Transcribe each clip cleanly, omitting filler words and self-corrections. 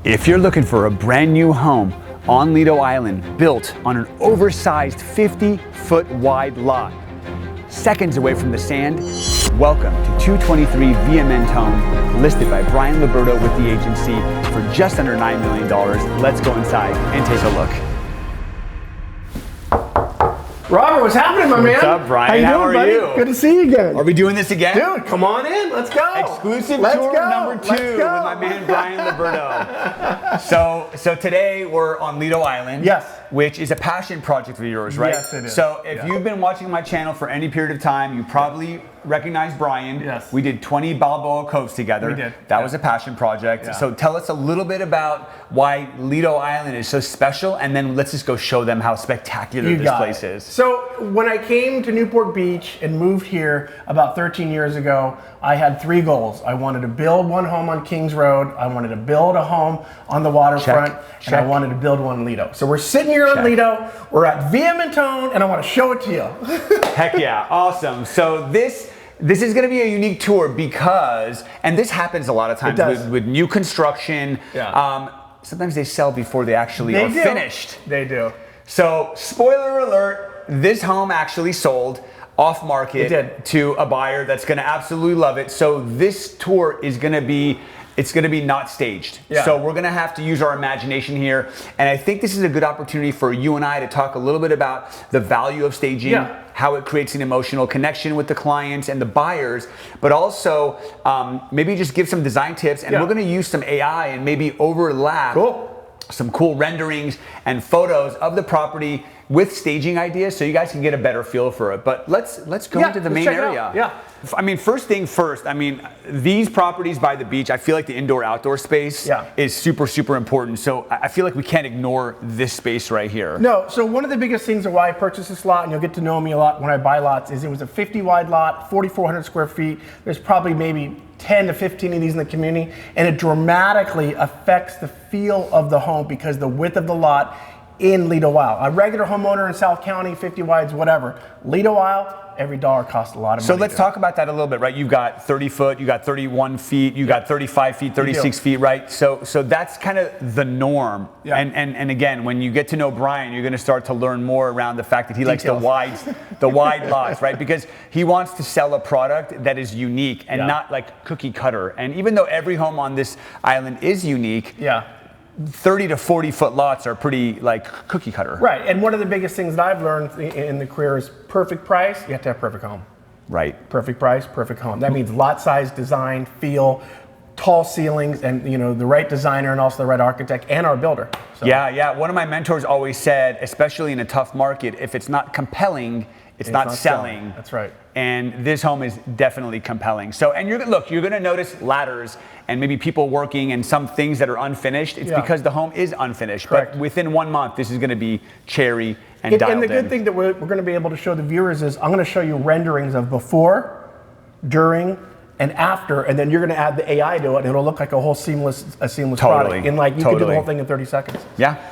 If you're looking for a brand new home on Lido Island, built on an oversized 50-foot wide lot, seconds away from the sand, welcome to 223 Via Mentone, listed by Brian Liberto with the agency for just under $9 million. Let's go inside and take a look. Robert, what's happening, my man? What's up, Brian? How are you? Good to see you again. Are we doing this again? Dude, come on in. Let's go. Exclusive tour number 2 with my man Brian Liberto. So today we're on Lido Island. Yes. Which is a passion project of yours, right? Yes, it is. So if you've been watching my channel for any period of time, you probably recognize Brian. Yes. We did 20 Balboa Coves together. We did. That was a passion project. Yeah. So tell us a little bit about why Lido Island is so special, and then let's just go show them how spectacular this place is. So when I came to Newport Beach and moved here about 13 years ago, I had 3 goals. I wanted to build one home on Kings Road, I wanted to build a home on the waterfront, and I wanted to build one in Lido. So we're sitting here on Lido, we're at Via Mentone, and I want to show it to you. Heck yeah, awesome. So this is going to be a unique tour because, and this happens a lot of times with new construction. Yeah. Sometimes they sell before they actually are finished. They do. So spoiler alert, this home actually sold off market to a buyer that's going to absolutely love it. So this tour is going to be, it's going to be not staged. Yeah. So we're going to have to use our imagination here. And I think this is a good opportunity for you and I to talk a little bit about the value of staging, how it creates an emotional connection with the clients and the buyers, but also maybe just give some design tips. And we're going to use some AI and maybe overlap some cool renderings and photos of the property with staging ideas, so you guys can get a better feel for it. But let's go into the main area. Yeah. I mean, first thing first, I mean, these properties by the beach, I feel like the indoor-outdoor space is super, super important. So I feel like we can't ignore this space right here. No, so one of the biggest things of why I purchased this lot, and you'll get to know me a lot when I buy lots, is it was a 50 wide lot, 4,400 square feet. There's probably maybe 10 to 15 of these in the community, and it dramatically affects the feel of the home because the width of the lot in Lido Isle. A regular homeowner in South County, 50 wides, whatever. Lido Isle, every dollar costs a lot of money. So let's talk about that a little bit, right? You've got 30 foot, you got 31 feet, you got 35 feet, 36 feet, right? So that's kind of the norm. Yeah. And again, when you get to know Brian, you're going to start to learn more around the fact that he likes the wide lots, right? Because he wants to sell a product that is unique and not like cookie cutter. And even though every home on this island is unique, 30 to 40 foot lots are pretty like cookie cutter. Right, and one of the biggest things that I've learned in the career is perfect price, you have to have perfect home. Right. Perfect price, perfect home. That means lot size, design, feel, tall ceilings, and the right designer and also the right architect and our builder. So. Yeah. One of my mentors always said, especially in a tough market, if it's not compelling, it's not selling. That's right. And this home is definitely compelling. So, and you're going to notice ladders and maybe people working and some things that are unfinished. It's because the home is unfinished. Correct. But within 1 month, this is going to be cherry and dialed in. And the good thing that we're going to be able to show the viewers is I'm going to show you renderings of before, during, and after, and then you're going to add the AI to it, and it'll look like a whole seamless product. And like you can do the whole thing in 30 seconds. Yeah.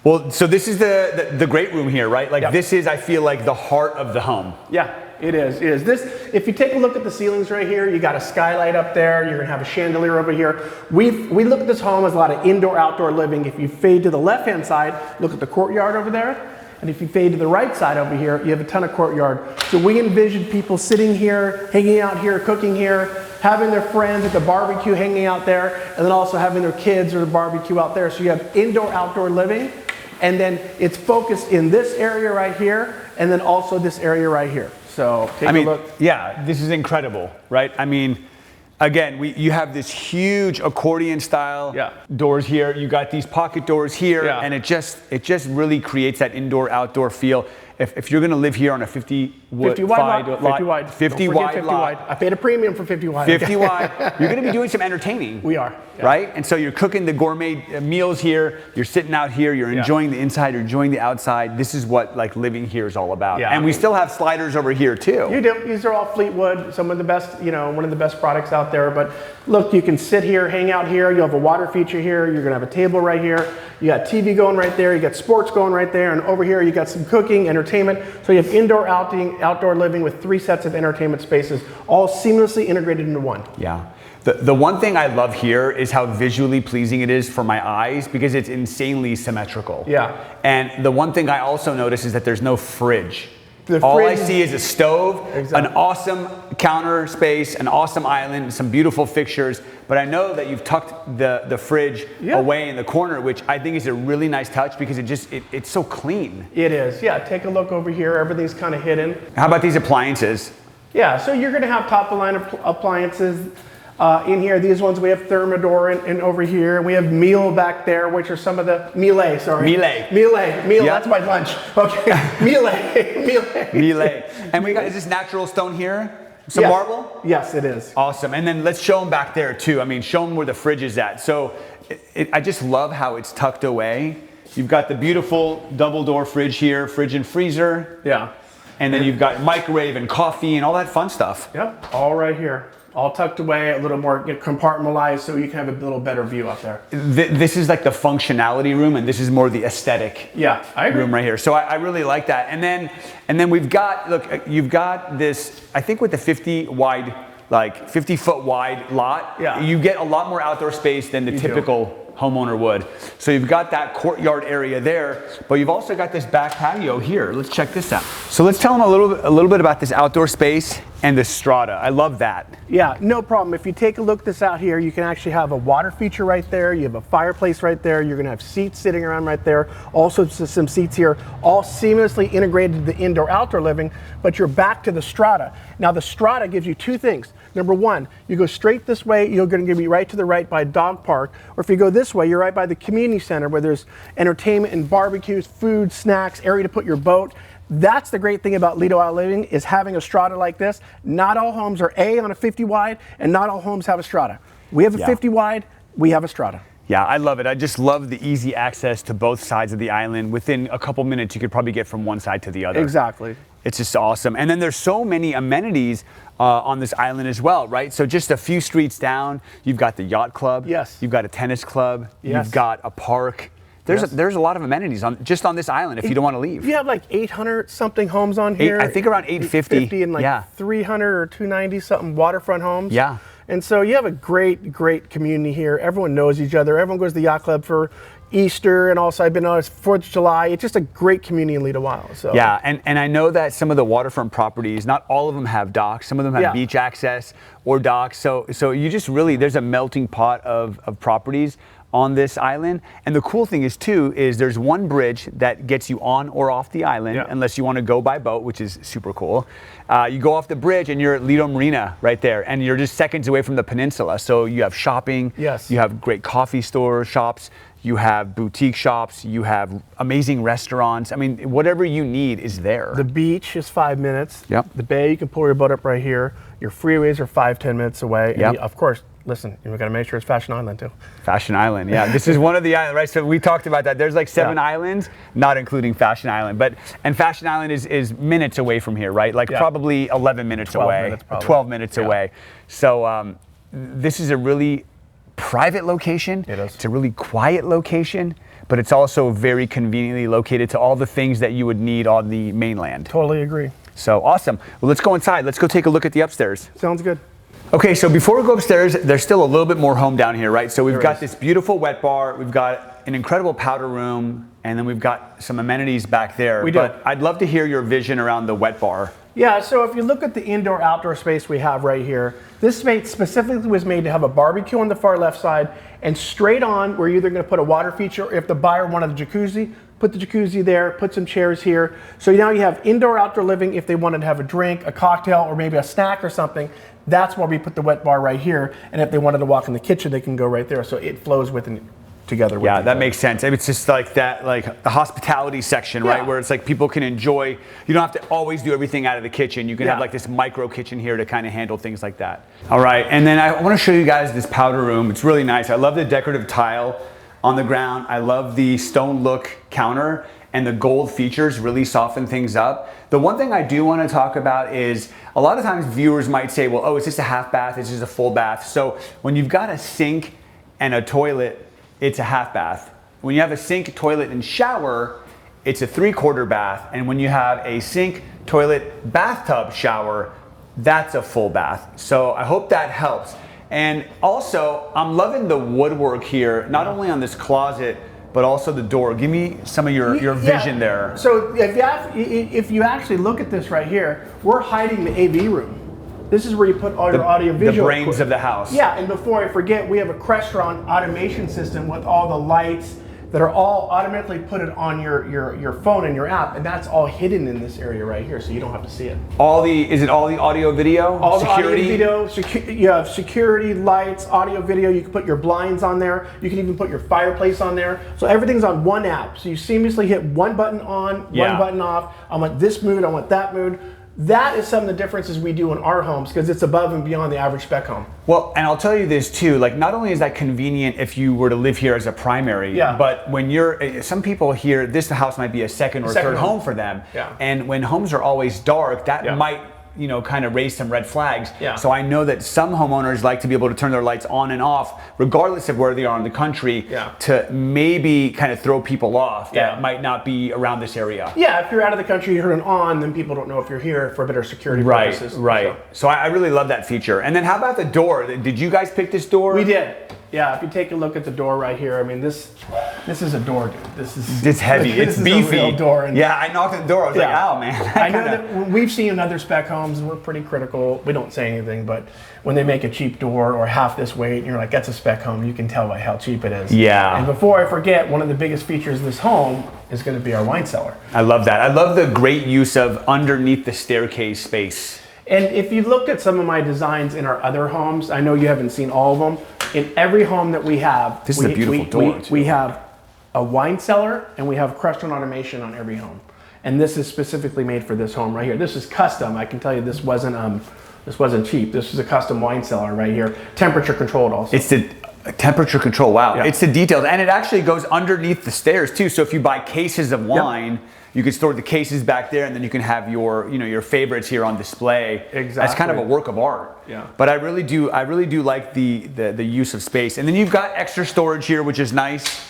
Well, so this is the great room here, right? Like this is, I feel like, the heart of the home. Yeah, it is. It is. This, if you take a look at the ceilings right here, you got a skylight up there. You're gonna have a chandelier over here. We look at this home as a lot of indoor-outdoor living. If you fade to the left-hand side, look at the courtyard over there. And if you fade to the right side over here, you have a ton of courtyard. So we envision people sitting here, hanging out here, cooking here, having their friends at the barbecue hanging out there, and then also having their kids or the barbecue out there. So you have indoor-outdoor living. And then it's focused in this area right here, and then also this area right here. So take a look. Yeah, this is incredible, right? I mean, again, you have this huge accordion style doors here. You got these pocket doors here, and it just really creates that indoor-outdoor feel. If you're going to live here on a 50 wide lot. I paid a premium for 50 wide. 50 wide. You're going to be doing some entertaining. We are. Right? And so you're cooking the gourmet meals here. You're sitting out here. You're enjoying the inside. You're enjoying the outside. This is what like living here is all about. Yeah. And we still have sliders over here too. You do. These are all Fleetwood. Some of the best, one of the best products out there. But look, you can sit here, hang out here. You'll have a water feature here. You're going to have a table right here. You got TV going right there. You got sports going right there. And over here, you got some cooking, entertainment. So you have indoor, outdoor living with 3 sets of entertainment spaces, all seamlessly integrated into one. Yeah. The one thing I love here is how visually pleasing it is for my eyes because it's insanely symmetrical. Yeah. And the one thing I also notice is that there's no fridge. All I see is a stove, an awesome counter space, an awesome island, some beautiful fixtures. But I know that you've tucked the fridge away in the corner, which I think is a really nice touch because it's so clean. It is. Yeah, take a look over here. Everything's kind of hidden. How about these appliances? Yeah, so you're going to have top of the line appliances in here. These ones we have Thermador and over here. We have Miele back there, which are some of the Miele. Yep. That's my lunch. Okay, Miele. And we got, is this natural stone here? Some marble? Yes, it is. Awesome. And then let's show them back there too. I mean, show them where the fridge is at. So I just love how it's tucked away. You've got the beautiful double door fridge here, fridge and freezer. Yeah. And then you've got microwave and coffee and all that fun stuff. Yep, all right here. All tucked away, a little more compartmentalized so you can have a little better view up there. This is like the functionality room and this is more the aesthetic I agree. room right here. So I really like that. And then we've got, look, you've got this, I think with the 50 foot wide lot, you get a lot more outdoor space than the typical homeowner would. So you've got that courtyard area there, but you've also got this back patio here. Let's check this out. So let's tell them a little bit about this outdoor space and the strata. I love that. Yeah, no problem. If you take a look this out here, you can actually have a water feature right there. You have a fireplace right there. You're gonna have seats sitting around right there. Also some seats here, all seamlessly integrated to the indoor-outdoor living, but you're back to the strata. Now the strata gives you two things. Number one, you go straight this way, you're going to be right to the right by a dog park. Or if you go this way, you're right by the community center where there's entertainment and barbecues, food, snacks, area to put your boat. That's the great thing about Lido Isle living is having a strata like this. Not all homes are on a 50 wide and not all homes have a strata. We have a 50 wide, we have a strata. Yeah, I love it. I just love the easy access to both sides of the island. Within a couple minutes, you could probably get from one side to the other. Exactly. It's just awesome. And then there's so many amenities on this island as well, right? So just a few streets down, you've got the Yacht Club. Yes. You've got a tennis club. Yes. You've got a park. There's a lot of amenities just on this island if you don't want to leave. You have like 800 something homes on here. I think around 850. And like 300 or 290 something waterfront homes. Yeah. And so you have a great community here. Everyone knows each other. Everyone goes to the Yacht Club for Easter, and also I've been on 4th of July. It's just a great community in Lido Isle. So. Yeah, and I know that some of the waterfront properties, not all of them have docks. Some of them have beach access or docks. So you just really, there's a melting pot of properties on this island. And the cool thing is too, is there's one bridge that gets you on or off the island, unless you want to go by boat, which is super cool. You go off the bridge and you're at Lido Marina right there, and you're just seconds away from the peninsula. So you have shopping, you have great coffee store shops, you have boutique shops, you have amazing restaurants. I mean, whatever you need is there. The beach is 5 minutes. Yep. The bay, you can pull your boat up right here. Your freeways are 5-10 minutes away. Yep. And of course, listen, you've got to make sure it's Fashion Island too. Fashion Island, yeah. This is one of the islands, right? So we talked about that. There's like 7 islands, not including Fashion Island. And Fashion Island is minutes away from here, right? Like probably 11 minutes away. 12 minutes away. So this is a really private location. It is. It's a really quiet location, but it's also very conveniently located to all the things that you would need on the mainland. Totally agree. So awesome. Well, let's go inside. Let's go take a look at the upstairs. Sounds good. Okay, so before we go upstairs, there's still a little bit more home down here, right? So we've got this beautiful wet bar, we've got an incredible powder room, and then we've got some amenities back there. We do. But I'd love to hear your vision around the wet bar. Yeah, so if you look at the indoor-outdoor space we have right here, this space specifically was made to have a barbecue on the far left side, and straight on, we're either going to put a water feature, or if the buyer wanted a jacuzzi, put the jacuzzi there, put some chairs here. So now you have indoor-outdoor living if they wanted to have a drink, a cocktail, or maybe a snack or something. That's why we put the wet bar right here, and if they wanted to walk in the kitchen, they can go right there, so it flows with and together with. Yeah, that makes sense. It's just like that, like the hospitality section, right? Where it's like people can enjoy, you don't have to always do everything out of the kitchen. You can have like this micro kitchen here to kind of handle things like that. All right, and then I want to show you guys this powder room. It's really nice. I love the decorative tile on the ground. I love the stone look counter, and the gold features really soften things up. The one thing I do want to talk about is a lot of times viewers might say, well, oh, it's just a half bath, it's just a full bath. So when you've got a sink and a toilet, it's a half bath. When you have a sink, toilet, and shower, it's a 3/4 bath. And when you have a sink, toilet, bathtub, shower, that's a full bath. So I hope that helps. And also, I'm loving the woodwork here, not only on this closet, but also the door. Give me some of your vision there. So if you actually look at this right here, we're hiding the AV room. This is where you put all your audio visual. The brains of the house. Yeah, and before I forget, we have a Crestron automation system with all the lights that are all automatically put it on your phone and your app, and that's all hidden in this area right here, so you don't have to see it. Is it all the audio video? All security? the audio video, you have security, lights, audio video, you can put your blinds on there, you can even put your fireplace on there. So everything's on one app, so you seamlessly hit one button on, one button off. I want this mood, I want that mood. That is some of the differences we do in our homes because it's above and beyond the average spec home. Well, and I'll tell you this too, like not only is that convenient if you were to live here as a primary, but when some people here, this house might be a second or third home for them. Yeah. And when homes are always dark, that might, kind of raise some red flags. Yeah. So I know that some homeowners like to be able to turn their lights on and off, regardless of where they are in the country, to maybe kind of throw people off that might not be around this area. Yeah, if you're out of the country, you turn it on, then people don't know if you're here for better security purposes. Right. So I really love that feature. And then how about the door? Did you guys pick this door? We did. Yeah, if you take a look at the door right here, I mean, this is a door, dude. It's heavy. It's beefy. Is a real door. And I knocked at the door. I was like, oh man. I know that we've seen other spec homes, and we're pretty critical. We don't say anything, but when they make a cheap door or half this weight, and you're like, that's a spec home, you can tell by how cheap it is. Yeah. And before I forget, one of the biggest features of this home is going to be our wine cellar. I love that. I love the great use of underneath the staircase space. And if you looked at some of my designs in our other homes, I know you haven't seen all of them. In every home that we have, this is a beautiful door. We have a wine cellar and we have Crestron automation on every home. And this is specifically made for this home right here. This is custom. I can tell you this wasn't cheap. This is a custom wine cellar right here. Temperature controlled also. It's the temperature control. Wow. Yeah. It's the details. And it actually goes underneath the stairs too. So if you buy cases of wine, you can store the cases back there, and then you can have your favorites here on display. Exactly. That's kind of a work of art. Yeah. But I really do like the use of space. And then you've got extra storage here, which is nice.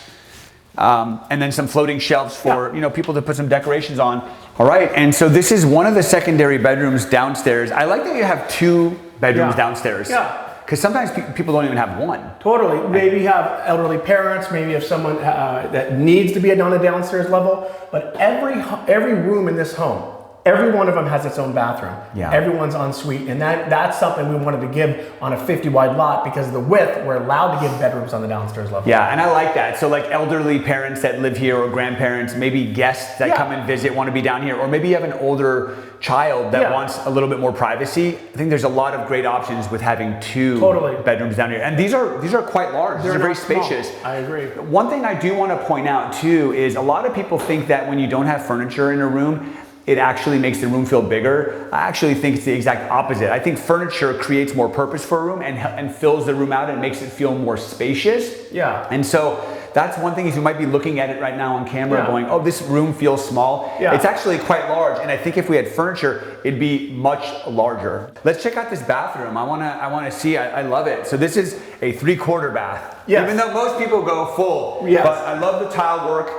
And then some floating shelves for people to put some decorations on. All right. And so this is one of the secondary bedrooms downstairs. I like that you have 2 bedrooms downstairs. Yeah. Because sometimes people don't even have one. Totally. Maybe you have elderly parents, maybe you have someone that needs to be on a downstairs level, but every room in this home, every one of them has its own bathroom. Yeah. Everyone's en suite, and that's something we wanted to give on a 50-wide lot because of the width, we're allowed to give bedrooms on the downstairs level. Yeah, and I like that. So like elderly parents that live here or grandparents, maybe guests that come and visit want to be down here, or maybe you have an older child that wants a little bit more privacy. I think there's a lot of great options with having 2 bedrooms down here. And these are quite large. They're very spacious. Small. I agree. One thing I do want to point out too is a lot of people think that when you don't have furniture in a room, it actually makes the room feel bigger. I actually think it's the exact opposite. I think furniture creates more purpose for a room and fills the room out and makes it feel more spacious. Yeah. And so that's one thing is you might be looking at it right now on camera going, oh, this room feels small. Yeah. It's actually quite large. And I think if we had furniture, it'd be much larger. Let's check out this bathroom. I wanna see, I love it. So this is a 3/4 bath. Yes. Even though most people go full. Yes. But I love the tile work.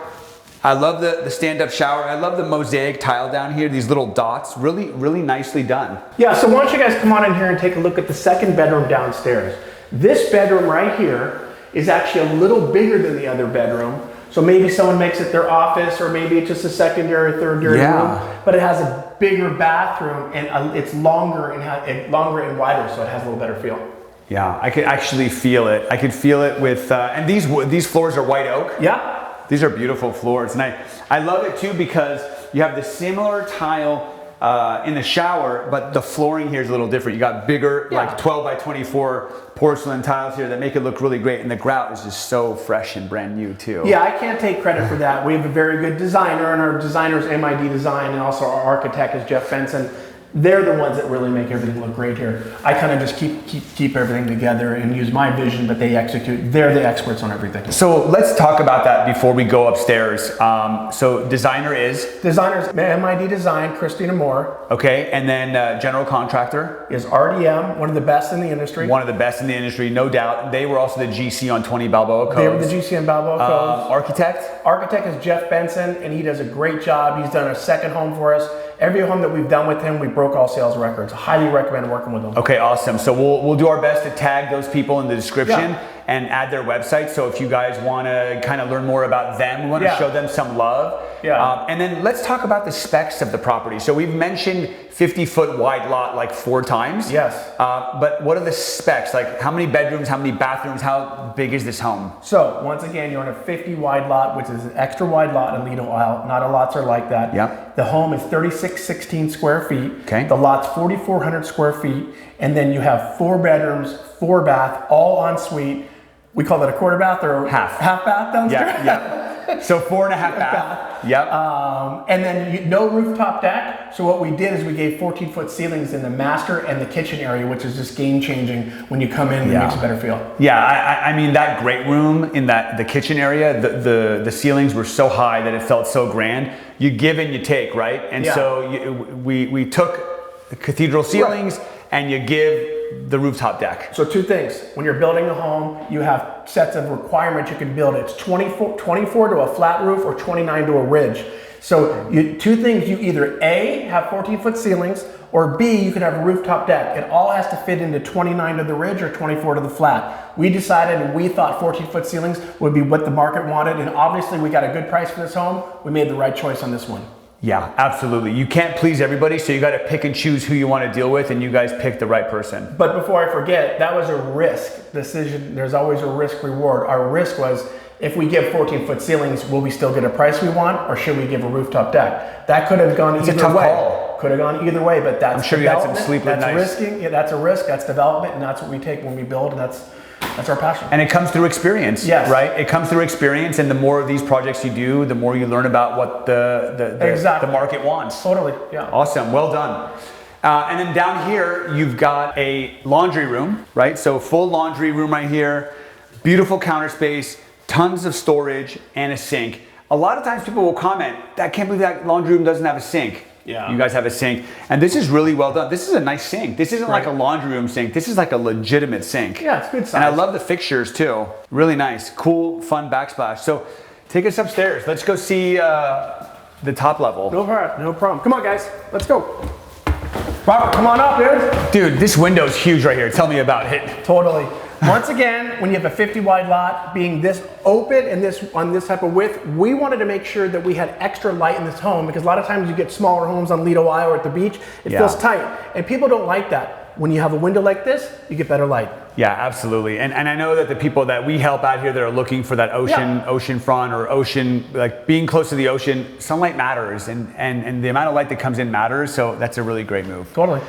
I love the stand-up shower. I love the mosaic tile down here, these little dots, really, really nicely done. Yeah, so why don't you guys come on in here and take a look at the second bedroom downstairs. This bedroom right here is actually a little bigger than the other bedroom. So maybe someone makes it their office, or maybe it's just a secondary, third room, but it has a bigger bathroom and it's longer and wider, so it has a little better feel. Yeah, I could actually feel it. I could feel it with, and these floors are white oak. Yeah. These are beautiful floors, and I love it too because you have the similar tile in the shower, but the flooring here is a little different. You got bigger, like 12 by 24 porcelain tiles here that make it look really great, and the grout is just so fresh and brand new too. Yeah, I can't take credit for that. We have a very good designer, and our designer is MID Design, and also our architect is Jeff Benson. They're the ones that really make everything look great here. I kind of just keep everything together and use my vision, but they execute. They're the experts on everything. So let's talk about that before we go upstairs. So Designer's MID Design, Christina Moore. Okay, and then general contractor is RDM, one of the best in the industry. One of the best in the industry, no doubt. They were also the GC on 20 Balboa Coves. They were the GC on Balboa Coves. Architect is Jeff Benson, and he does a great job. He's done a second home for us. Every home that we've done with him, we broke all sales records. Highly recommend working with him. Okay, awesome. So we'll do our best to tag those people in the description and add their website. So if you guys want to kind of learn more about them, we want to show them some love. And then let's talk about the specs of the property. So we've mentioned 50-foot wide lot like 4 times. Yes. But what are the specs? Like how many bedrooms, how many bathrooms, how big is this home? So once again, you're on a 50 wide lot, which is an extra wide lot in Lido Isle. Not all lots are like that. Yep. The home is 3616 square feet. Okay. The lot's 4,400 square feet. And then you have 4 bedrooms, 4 bath, all en suite. We call that a quarter bath or half bath downstairs? Yeah. So 4.5 bath. Yep. And then no rooftop deck. So what we did is we gave 14-foot ceilings in the master and the kitchen area, which is just game changing when you come in and it makes a better feel. Yeah, I mean that great room in the kitchen area, the ceilings were so high that it felt so grand. You give and you take, right? And so we took the cathedral ceilings and you give the rooftop deck. So 2 things. When you're building a home, you have sets of requirements you can build. It's 24 to a flat roof or 29 to a ridge. So 2 things, you either A, have 14-foot ceilings, or B, you can have a rooftop deck. It all has to fit into 29 to the ridge or 24 to the flat. We decided and we thought 14-foot ceilings would be what the market wanted, and obviously we got a good price for this home. We made the right choice on this one. Yeah, absolutely. You can't please everybody, so you got to pick and choose who you want to deal with, and you guys pick the right person. But before I forget, that was a risk decision. There's always a risk reward. Our risk was, if we give 14-foot ceilings, will we still get a price we want, or should we give a rooftop deck? That could have gone either way. It's a tough call. Could have gone either way, but that's I'm sure you had some sleepless nights. Risking. Yeah, that's a risk. That's development, and that's what we take when we build, and that's our passion. And it comes through experience, right? It comes through experience, and the more of these projects you do, the more you learn about what the market wants. Totally, yeah. Awesome, well done. And then down here, you've got a laundry room, right? So full laundry room right here, beautiful counter space, tons of storage, and a sink. A lot of times people will comment, I can't believe that laundry room doesn't have a sink. Yeah. You guys have a sink. And this is really well done. This is a nice sink. This isn't like a laundry room sink. This is like a legitimate sink. Yeah, it's good size. And I love the fixtures too. Really nice, cool, fun backsplash. So take us upstairs. Let's go see the top level. No problem. Come on, guys. Let's go. Robert, come on up, dude. Dude, this window's huge right here. Tell me about it. Totally. Once again, when you have a 50 wide lot being this open and on this type of width, we wanted to make sure that we had extra light in this home, because a lot of times you get smaller homes on Lido Isle or at the beach, it feels tight, and people don't like that. When you have a window like this, you get better light. Yeah, absolutely. And I know that the people that we help out here that are looking for that ocean front or ocean, like being close to the ocean, sunlight matters, and the amount of light that comes in matters, so that's a really great move. Totally.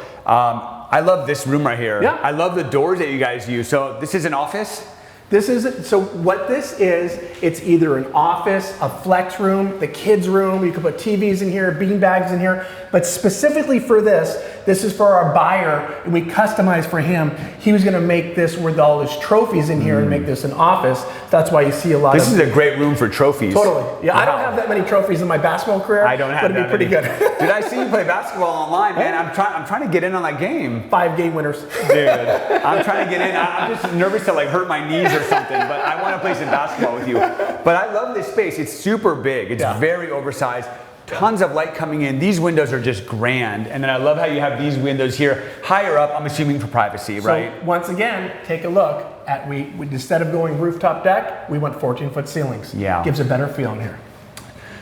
I love this room right here. Yeah. I love the doors that you guys use. So this is an office? So what this is, it's either an office, a flex room, the kids' room. You can put TVs in here, bean bags in here. But specifically for this is for our buyer, and we customized for him. He was going to make this with all his trophies in here and make this an office. That's why you see a lot This is a great room for trophies. Totally. Yeah, wow. I don't have that many trophies in my basketball career. I don't have that many. But it'd be pretty good. Dude, I see you play basketball online, man. I'm trying to get in on that game. 5 game winners. Dude, I'm trying to get in. I'm just nervous to like hurt my knees or something, but I want to play some basketball with you. But I love this space. It's super big. It's very oversized. Tons of light coming in. These windows are just grand. And then I love how you have these windows here higher up, I'm assuming for privacy, right? So once again, take a look at, we instead of going rooftop deck, we went 14-foot ceilings. Yeah. Gives a better feel in here.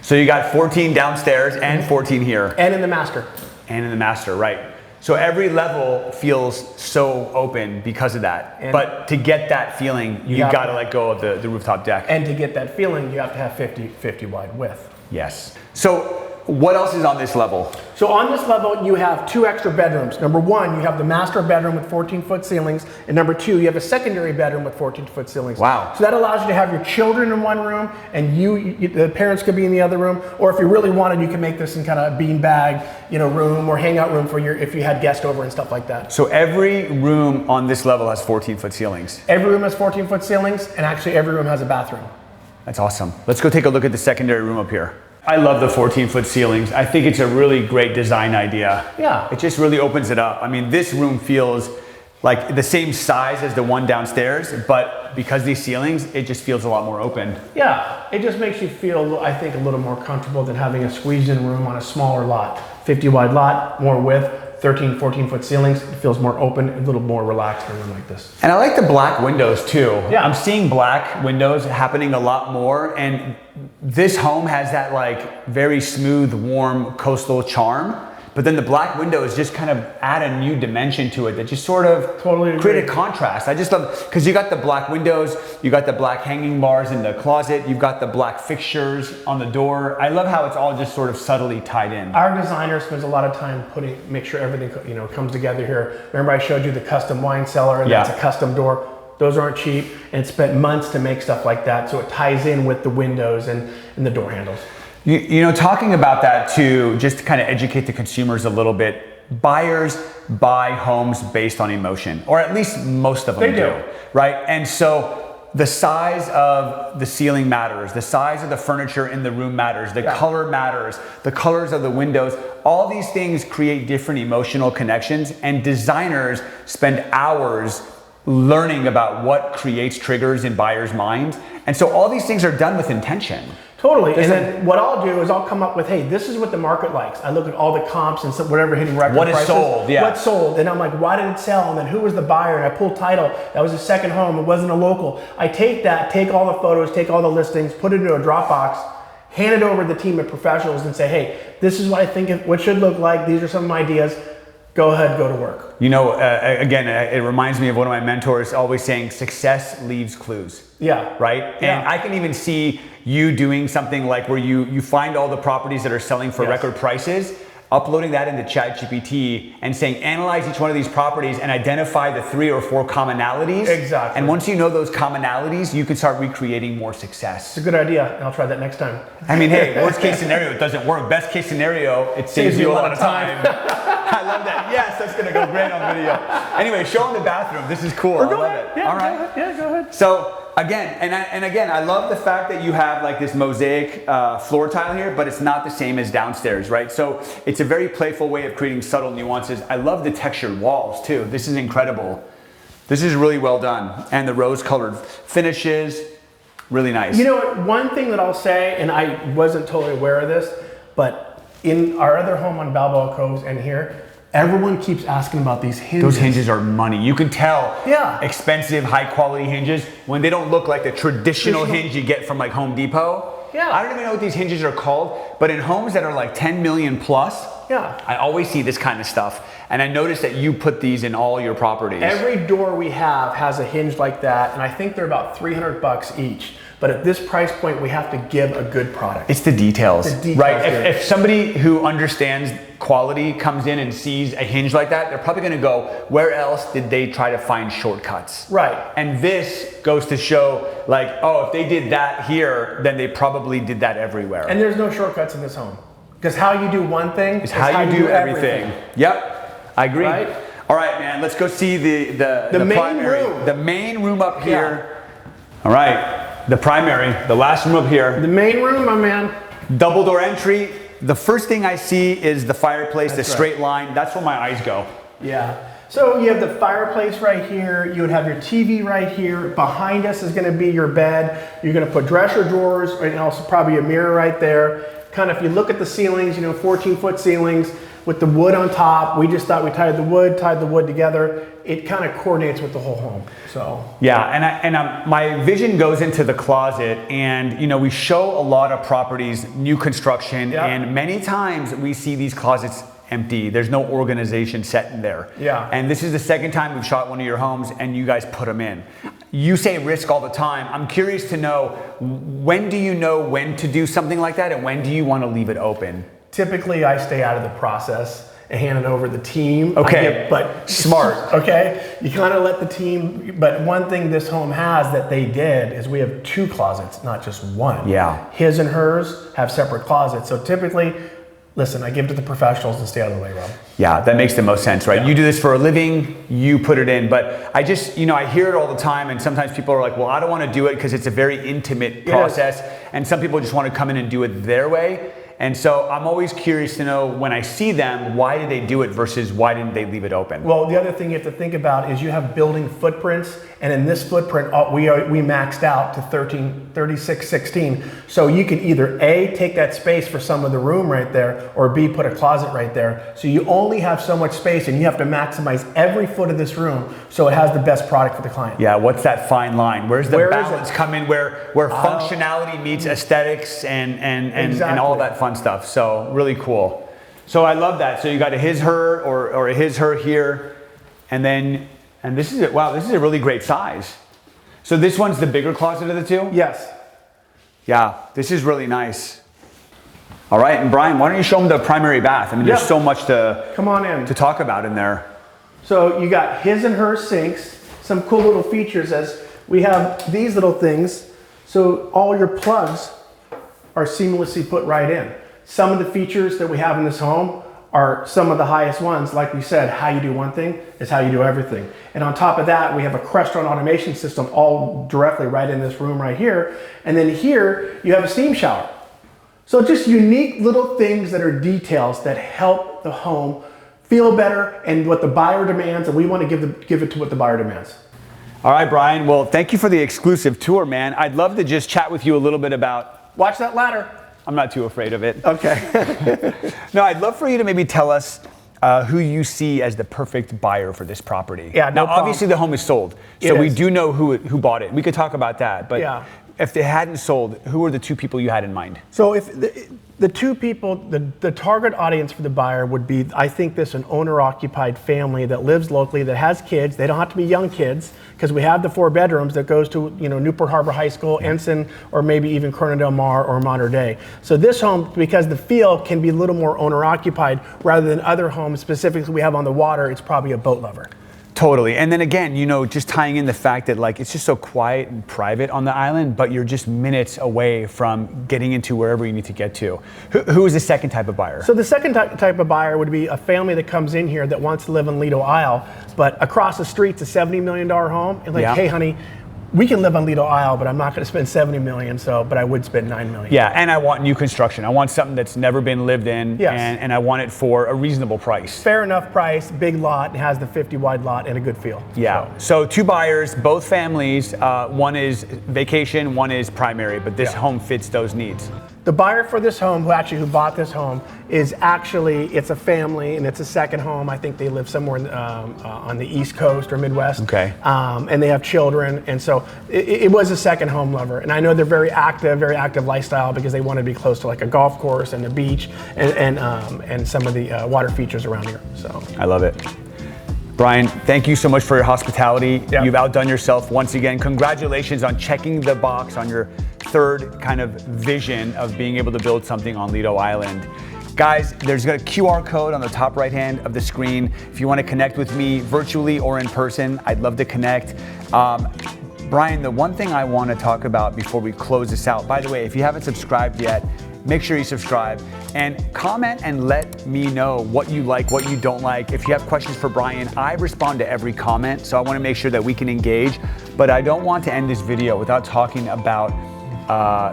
So you got 14 downstairs and 14 here. And in the master. And in the master, right. So every level feels so open because of that. But to get that feeling, you've got to let go of the rooftop deck. And to get that feeling, you have to have 50 wide width. Yes. So what else is on this level? So on this level, you have 2 extra bedrooms. Number 1, you have the master bedroom with 14-foot ceilings. And number 2, you have a secondary bedroom with 14-foot ceilings. Wow. So that allows you to have your children in one room, and the parents could be in the other room. Or if you really wanted, you can make this in kind of a beanbag, room or hangout room for if you had guests over and stuff like that. So every room on this level has 14-foot ceilings? Every room has 14-foot ceilings, and actually every room has a bathroom. That's awesome. Let's go take a look at the secondary room up here. I love the 14-foot ceilings. I think it's a really great design idea. Yeah. It just really opens it up. I mean, this room feels like the same size as the one downstairs, but because these ceilings, it just feels a lot more open. Yeah, it just makes you feel, I think, a little more comfortable than having a squeezed-in room on a smaller lot. 50 wide lot, more width, 13, 14 foot ceilings. It feels more open, a little more relaxed in a room like this. And I like the black windows too. Yeah. I'm seeing black windows happening a lot more, and this home has that like very smooth, warm coastal charm. But then the black windows just kind of add a new dimension to it that just sort of create a contrast. I just love, because you got the black windows, you got the black hanging bars in the closet, you've got the black fixtures on the door. I love how it's all just sort of subtly tied in. Our designer spends a lot of time make sure everything comes together here. Remember I showed you the custom wine cellar, and that's a custom door. Those aren't cheap, and it spent months to make stuff like that, so it ties in with the windows and the door handles. You know, talking about that too, just to kind of educate the consumers a little bit, buyers buy homes based on emotion, or at least most of them do, right? And so the size of the ceiling matters, the size of the furniture in the room matters, the color matters, the colors of the windows. All these things create different emotional connections, and designers spend hours learning about what creates triggers in buyers' minds. And so all these things are done with intention. Totally, and then what I'll do is I'll come up with, hey, this is what the market likes. I look at all the comps and whatever hitting record prices. What is sold, What's sold, and I'm like, why did it sell? And then who was the buyer? And I pull title. That was a second home. It wasn't a local. I take all the photos, take all the listings, put it into a Dropbox, hand it over to the team of professionals and say, hey, this is what I think what should look like. These are some of my ideas. Go ahead, go to work. You know, again, it reminds me of one of my mentors always saying, success leaves clues. Yeah. Right? And I can even see you doing something like where you find all the properties that are selling for record prices, uploading that into ChatGPT and saying, analyze each one of these properties and identify the 3 or 4 commonalities. Exactly. And once you know those commonalities, you can start recreating more success. It's a good idea, and I'll try that next time. I mean, hey, worst case scenario, it doesn't work. Best case scenario, it saves you a lot of time. I love that. Yes, that's gonna go great on video. Anyway, show them the bathroom. This is cool. I love it. Yeah, all right. go ahead. So again, and again, I love the fact that you have like this mosaic floor tile here, but it's not the same as downstairs, right? So it's a very playful way of creating subtle nuances. I love the textured walls too. This is incredible. This is really well done. And the rose-colored finishes, really nice. You know what, one thing that I'll say, and I wasn't totally aware of this, but in our other home on Balboa Coves and here, everyone keeps asking about these hinges. Those hinges are money. You can tell expensive, high quality hinges when they don't look like the traditional hinge you get from like Home Depot. Yeah. I don't even know what these hinges are called, but in homes that are like 10 million plus, I always see this kind of stuff. And I noticed that you put these in all your properties. Every door we have has a hinge like that, and I think they're about $300 each. But at this price point, we have to give a good product. It's the details, right? Here. If somebody who understands quality comes in and sees a hinge like that, they're probably gonna go, where else did they try to find shortcuts? Right. And this goes to show like, oh, if they did that here, then they probably did that everywhere. And there's no shortcuts in this home. Because how you do one thing is how you do everything. Yep, I agree. Right? All right, man, let's go see the main primary. room. The main room up here. All right. The primary, the last room up here. The main room, my man. Double door entry. The first thing I see is the fireplace, the straight line. That's where my eyes go. Yeah. So you have the fireplace right here. You would have your TV right here. Behind us is going to be your bed. You're going to put dresser drawers and also probably a mirror right there. Kind of, if you look at the ceilings, 14-foot ceilings with the wood on top. We just thought we tied the wood together. It kind of coordinates with the whole home. So yeah, my vision goes into the closet, and we show a lot of properties, new construction, and many times we see these closets empty. There's no organization set in there. Yeah. And this is the second time we've shot one of your homes, and you guys put them in. You say risk all the time. I'm curious to know, when do you know when to do something like that, and when do you want to leave it open? Typically, I stay out of the process and hand it over to the team. Okay, but smart. Okay, you kind of let the team, but one thing this home has that they did is we have 2 closets, not just one. Yeah. His and hers have separate closets. So typically, listen, I give to the professionals to stay out of the way, Rob. Yeah, that makes the most sense, right? Yeah. You do this for a living, you put it in. But I just, I hear it all the time, and sometimes people are like, well, I don't want to do it because it's a very intimate process. And some people just want to come in and do it their way. And so I'm always curious to know, when I see them, why did they do it versus why didn't they leave it open? Well, the other thing you have to think about is you have building footprints, and in this footprint, we maxed out to 3616. So you can either A, take that space for some of the room right there, or B, put a closet right there. So you only have so much space, and you have to maximize every foot of this room so it has the best product for the client. Yeah, what's that fine line? Where's the balance come in where functionality meets aesthetics and all that fun stuff? So really cool. So I love that. So you got a his, her, or a his, her here. And this is wow, this is a really great size. So this one's the bigger closet of the two? Yes. Yeah, this is really nice. All right, and Brian, why don't you show them the primary bath? I mean, there's so much come on in to talk about in there. So you got his and her sinks, some cool little features as we have these little things. So all your plugs are seamlessly put right in. Some of the features that we have in this home are some of the highest ones. Like we said, how you do one thing is how you do everything. And on top of that, we have a Crestron automation system all directly right in this room right here. And then here, you have a steam shower. So just unique little things that are details that help the home feel better and what the buyer demands, and we want to give it to what the buyer demands. All right, Brian. Well, thank you for the exclusive tour, man. I'd love to just chat with you a little bit about... Watch that ladder. I'm not too afraid of it. Okay. No, I'd love for you to maybe tell us who you see as the perfect buyer for this property. Yeah, no problem. Obviously the home is sold, so we do know who bought it. We could talk about that, but if it hadn't sold, who were the two people you had in mind? So if the two people, the target audience for the buyer would be, I think, an owner-occupied family that lives locally, that has kids. They don't have to be young kids, because we have the 4 bedrooms that goes to Newport Harbor High School, Ensign, or maybe even Corona Del Mar or Mater Dei. So this home, because the feel can be a little more owner-occupied rather than other homes, specifically we have on the water, it's probably a boat lover. Totally. And then again, just tying in the fact that it's just so quiet and private on the island, but you're just minutes away from getting into wherever you need to get to. Who is the second type of buyer? So the second type of buyer would be a family that comes in here that wants to live in Lido Isle, but across the street's a $70 million home. And hey, honey, we can live on Lido Isle, but I'm not going to spend $70 million, but I would spend $9 million. Yeah, and I want new construction. I want something that's never been lived in, and I want it for a reasonable price. Fair enough price, big lot, it has the 50 wide lot, and a good feel. Yeah, so 2 buyers, both families. One is vacation, one is primary, but this home fits those needs. The buyer for this home, who bought this home, it's a family, and it's a second home. I think they live somewhere on the East Coast or Midwest. Okay. And they have children, and so it was a second home lover. And I know they're very active lifestyle, because they want to be close to a golf course and the beach and some of the water features around here. So I love it. Brian, thank you so much for your hospitality. Yep. You've outdone yourself once again. Congratulations on checking the box on your third kind of vision of being able to build something on Lido Island. Guys, there's a QR code on the top right hand of the screen. If you want to connect with me virtually or in person, I'd love to connect. Brian, the one thing I want to talk about before we close this out, by the way, if you haven't subscribed yet, make sure you subscribe and comment and let me know what you like, what you don't like. If you have questions for Brian, I respond to every comment, so I want to make sure that we can engage. But I don't want to end this video without talking about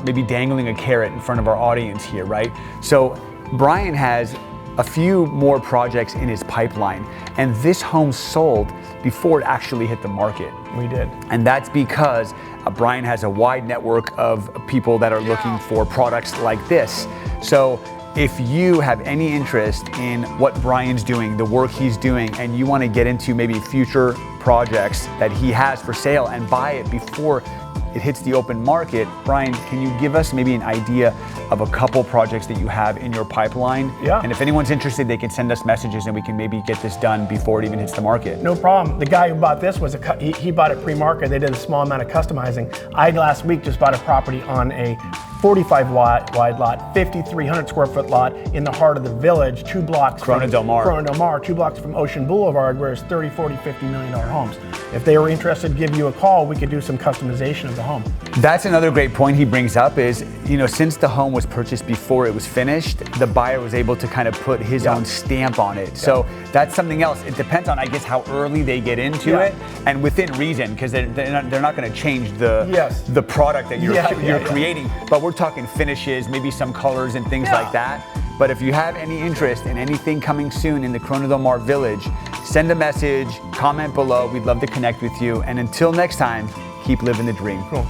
maybe dangling a carrot in front of our audience here, right? So Brian has a few more projects in his pipeline, and this home sold before it actually hit the market. We did. And that's because Brian has a wide network of people that are looking for products like this. So if you have any interest in what Brian's doing, the work he's doing, and you want to get into maybe future projects that he has for sale and buy it before it hits the open market, Brian, can you give us maybe an idea of a couple projects that you have in your pipeline? Yeah. And if anyone's interested, they can send us messages and we can maybe get this done before it even hits the market. No problem. The guy who bought this he bought it pre-market. They did a small amount of customizing. I last week just bought a property on a 45 wide lot, 5,300 square foot lot in the heart of the village, 2 blocks Corona Del Mar, 2 blocks from Ocean Boulevard, where it's 30, 40, $50 million homes. If they were interested, give you a call. We could do some customization of the home. That's another great point he brings up is, you know, since the home was purchased before it was finished, the buyer was able to kind of put his own stamp on it. So that's something else. It depends on, I guess, how early they get into it and within reason, because they're not going to change the product that you're creating. But we're talking finishes, maybe some colors and things like that. But if you have any interest in anything coming soon in the Corona del Mar Village, send a message, comment below. We'd love to connect with you. And until next time, keep living the dream. Cool.